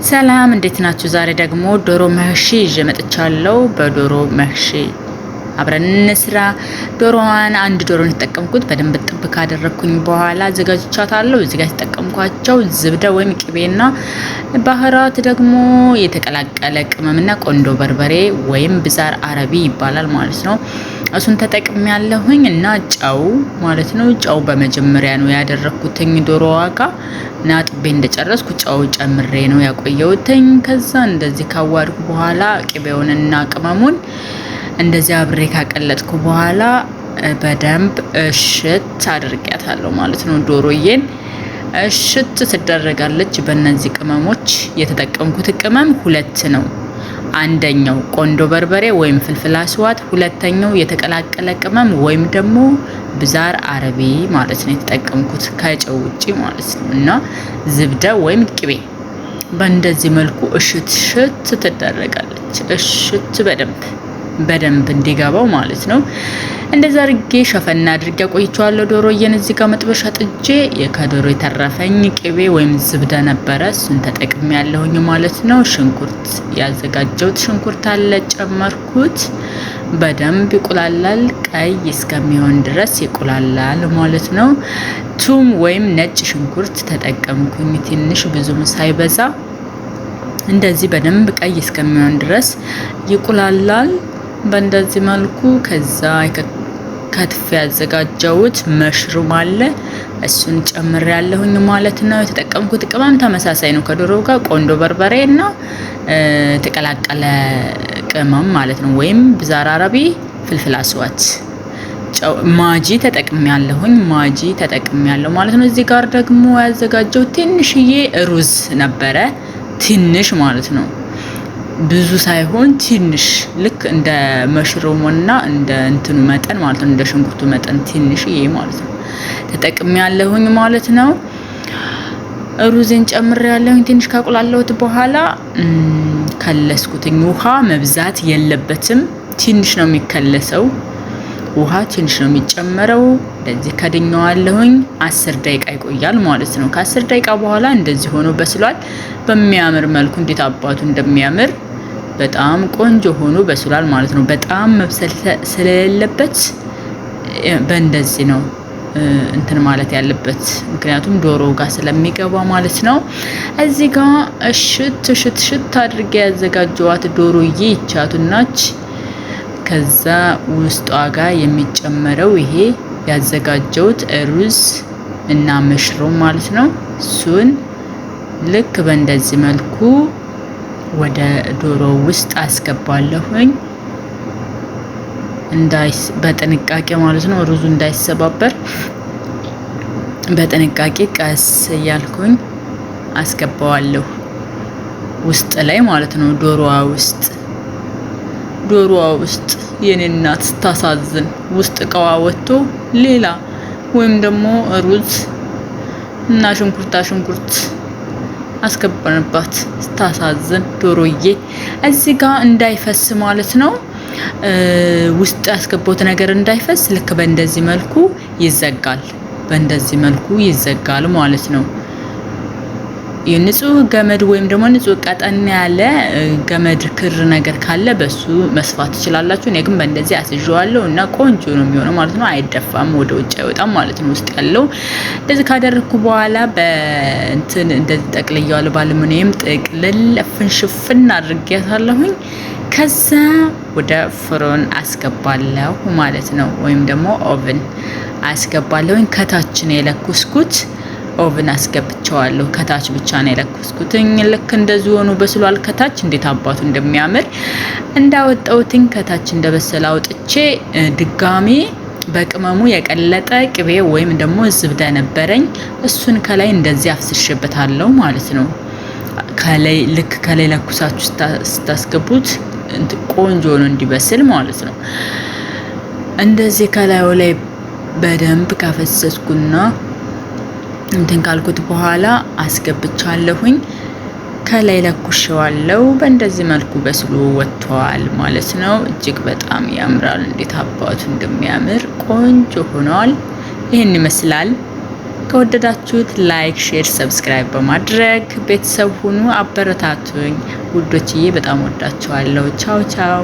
ሰላም እንዴት ናችሁ? ዛሬ ደግሞ ዶሮ መህሺ ይዤ መጥቻለሁ። በዶሮ መህሺ አብረን እንስራ። ዶሮዋን አንድ ዶሮ ተጠቀምኩት። በደንብ ጥብ ካደረኩኝ በኋላ አዘጋጅቻታለሁ። እዚህ ጋር ተጠቀምኳቸው ዝብደ ወይም ቅቤና ባህራት ደግሞ የተቀላቀለ ቅመምና ቆንዶ በርበሬ ወይም ብዛር አረቢ ይባላል ማለት ነው። እሱን ተጠቅሜ ያለሁኝ እና ጨው ማለት ነው። ጨው በመጀመሪያ ነው ያደረኩትኝ ዶሮዋ ጋር እና ጥቤ እንደጨረስኩ ጨው ጨምሬ ነው ያቆየሁትኝ። ከዛ እንደዚህ ካዋድኩ በኋላ ቅቤውንና ቅመሙን እንደዚህ አብሬ ካቀለጥኩ በኋላ በደንብ እሽት አድርጊያታለሁ ማለት ነው። ዶሮዬን እሽት ትደረጋለች በእነዚህ ቅመሞች። የተጠቀምኩት ቅመም ሁለት ነው። አንደኛው ቆንዶ በርበሬ ወይም ፍልፍል አስዋት፣ ሁለተኛው የተቀላቀለ ቅመም ወይም ደግሞ ብዛር አረቢ ማለት ነው የተጠቀምኩት ከጨው ውጪ ማለት ነው። እና ዝብደ ወይም ቅቤ በእንደዚህ መልኩ እሽት ሽት ትደረጋለች። እሽት በደንብ እንዲገባው ማለት ነው። እንደዛ አድርጌ ሸፈና አድርጌ ቆይቻለሁ። ዶሮዬን እዚህ ጋር መጥበሻ ጥጄ ከዶሮ የተረፈኝ ቅቤ ወይም ዝብደ ነበረ፣ እሱን ተጠቅሜ ያለሁኝ ማለት ነው። ሽንኩርት ያዘጋጀሁት ሽንኩርት አለ ጨመርኩት። በደንብ ይቁላላል፣ ቀይ እስከሚሆን ድረስ ይቁላላል ማለት ነው። ቱም ወይም ነጭ ሽንኩርት ተጠቀምኩኝ፣ ትንሽ ብዙም ሳይበዛ እንደዚህ በደንብ ቀይ እስከሚሆን ድረስ ይቁላላል በእንደዚህ መልኩ። ከዛ ከትፍ ያዘጋጀሁት መሽሩም አለ፣ እሱን ጨምሬ ያለሁኝ ማለት ነው። የተጠቀምኩት ቅመም ተመሳሳይ ነው ከዶሮ ጋር ቆንዶ በርበሬ እና የተቀላቀለ ቅመም ማለት ነው፣ ወይም ብዛር አረቢ፣ ፍልፍል አስዋት፣ ማጂ ተጠቅሜ ያለሁኝ ማለት ነው። እዚህ ጋር ደግሞ ያዘጋጀሁት ትንሽዬ ሩዝ ነበረ፣ ትንሽ ማለት ነው፣ ብዙ ሳይሆን ትንሽ፣ ልክ እንደ መሽሩሙና እንደ እንትኑ መጠን ማለት ነው፣ እንደ ሽንኩርቱ መጠን ትንሽዬ ማለት ነው ተጠቅሜ ያለሁኝ ማለት ነው። ሩዝን ጨምሬ ያለሁኝ ትንሽ ካቁላለሁት በኋላ ከለስኩትኝ። ውሃ መብዛት የለበትም፣ ትንሽ ነው የሚከለሰው። ውሃ ትንሽ ነው የሚጨመረው። እንደዚህ ከድኘዋለሁኝ 10 ደቂቃ ይቆያል ማለት ነው። ከ10 ደቂቃ በኋላ እንደዚህ ሆኖ በስሏል በሚያምር መልኩ። እንዴት አባቱ እንደሚያምር በጣም ቆንጆ ሆኖ በስሏል ማለት ነው። በጣም መብሰል ስለሌለበት በእንደዚህ ነው እንትን ማለት ያለበት፣ ምክንያቱም ዶሮ ጋር ስለሚገባ ማለት ነው። እዚህ ጋር ሽት አድርጌ ያዘጋጀዋት ዶሮዬ ይቻቱናች። ከዛ ውስጧ ጋር የሚጨመረው ይሄ ያዘጋጀውት ሩዝ እና መሽሩም ማለት ነው። እሱን ልክ በእንደዚህ መልኩ ወደ ዶሮ ውስጥ አስገባለሁኝ፣ በጥንቃቄ ማለት ነው። ሩዙ እንዳይሰባበር በጥንቃቄ ቀስ እያልኩኝ አስገባዋለሁ ውስጥ ላይ ማለት ነው። ዶሮዋ ውስጥ የኔ እናት ስታሳዝን፣ ውስጥ እቃዋ ወጥቶ ሌላ ወይም ደግሞ ሩዝ እና ሽንኩርት አስገባንባት። ስታሳዝን ዶሮዬ። እዚህ ጋር እንዳይፈስ ማለት ነው፣ ውስጥ ያስገባሁት ነገር እንዳይፈስ ልክ በእንደዚህ መልኩ ይዘጋል ማለት ነው። የንጹህ ገመድ ወይም ደግሞ ንጹህ ቀጠን ያለ ገመድ ክር ነገር ካለ በሱ መስፋት ትችላላችሁ። እኔ ግን በእንደዚህ አስይዤዋለሁ እና ቆንጆ ነው የሚሆነው ማለት ነው። አይደፋም፣ ወደ ውጭ አይወጣም ማለት ነው። ውስጥ ያለው እንደዚህ ካደረኩ በኋላ በእንትን እንደዚህ ጠቅልያለሁ። በአሉሚኒየም ጥቅልል ፍንሽፍን አድርጌያታለሁኝ። ከዛ ወደ ፍሮን አስገባለሁ ማለት ነው፣ ወይም ደግሞ ኦቭን አስገባለሁኝ። ከታች ነው የለኩስኩት፣ ኦቭን አስገብቻለሁ። ከታች ብቻ ነው የለኩስኩትኝ። ልክ እንደዚህ ሆኖ በስሏል። ከታች እንዴት አባቱ እንደሚያምር እንዳወጣሁትኝ ከታች እንደበሰለ አውጥቼ ድጋሚ በቅመሙ የቀለጠ ቅቤ ወይም ደግሞ ዝብደ ነበረኝ፣ እሱን ከላይ እንደዚህ አፍስሽበታለሁ ማለት ነው። ከላይ ለኩሳችሁ ስታስገቡት ቆንጆ ነው እንዲበስል ማለት ነው። እንደዚህ ከላዩ ላይ በደንብ ካፈሰስኩና እንትን ካልኩት በኋላ አስገብቻለሁኝ። ከላይ ለኩሼዋለሁ። በእንደዚህ መልኩ በስሎ ወጥቷል ማለት ነው። እጅግ በጣም ያምራል። እንዴት አባቱ እንደሚያምር ቆንጆ ሆኗል። ይሄን ይመስላል። ከወደዳችሁት ላይክ፣ ሼር፣ ሰብስክራይብ በማድረግ ቤተሰብ ሁኑ። አበረታቱኝ ውዶችዬ፣ በጣም ወዳችኋለሁ። ቻው ቻው።